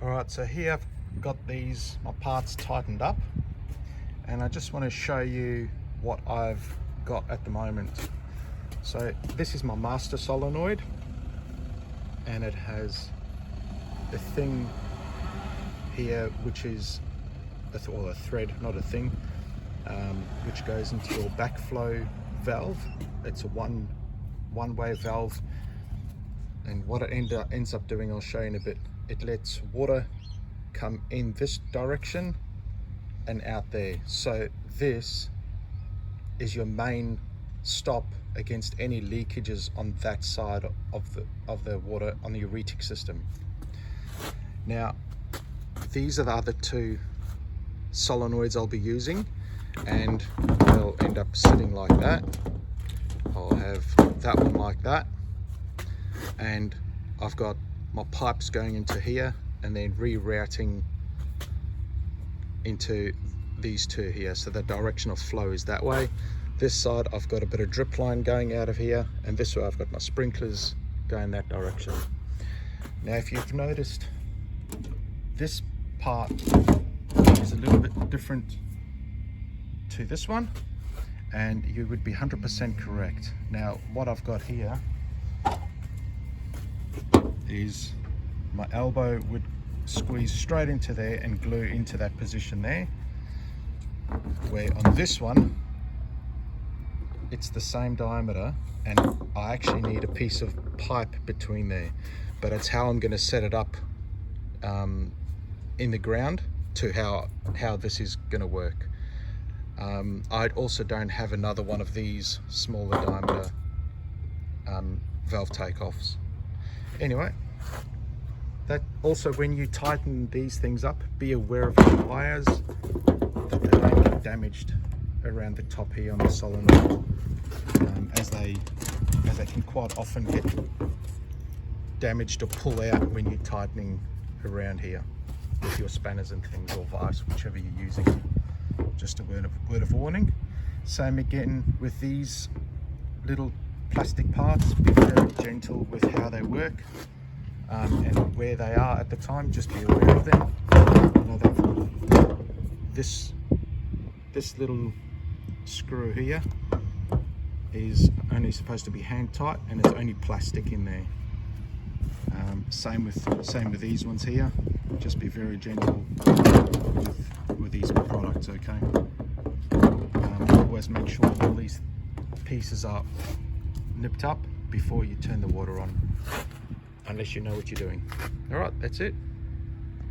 Alright, so here I've got my parts tightened up, and I just want to show you what I've got at the moment. So this is my master solenoid, and it has a thing here which is a thread, not a thing, which goes into your backflow valve. It's a one-way valve, and what it ends up doing, I'll show you in a bit. It lets water come in this direction and out there. So this is your main stop against any leakages on that side of the water on the uretic system. Now, these are the other two solenoids I'll be using, and they'll end up sitting like that. I'll have that one like that, and I've got my pipes going into here and then rerouting into these two here, so the direction of flow is that way. This side I've got a bit of drip line going out of here, and this way I've got my sprinklers going that direction. Now, if you've noticed, this part is a little bit different to this one, and you would be 100% correct. Now, what I've got here is my elbow would squeeze straight into there and glue into that position there, where on this one it's the same diameter, and I actually need a piece of pipe between there, but it's how I'm going to set it up in the ground to how this is going to work. I also don't have another one of these smaller diameter valve takeoffs. Anyway, that also, when you tighten these things up, be aware of the wires, that they don't get damaged around the top here on the solenoid, as they can quite often get damaged or pull out when you're tightening around here with your spanners and things, or vice, whichever you're using. Just a word of warning. Same again with these little plastic parts. Be very gentle with how they work, and where they are at the time. Just be aware of them. This little screw here is only supposed to be hand tight, and it's only plastic in there. Same with these ones here. Just be very gentle with these products, okay? Always make sure all these pieces are nipped up before you turn the water on, unless you know what you're doing. All right, that's it.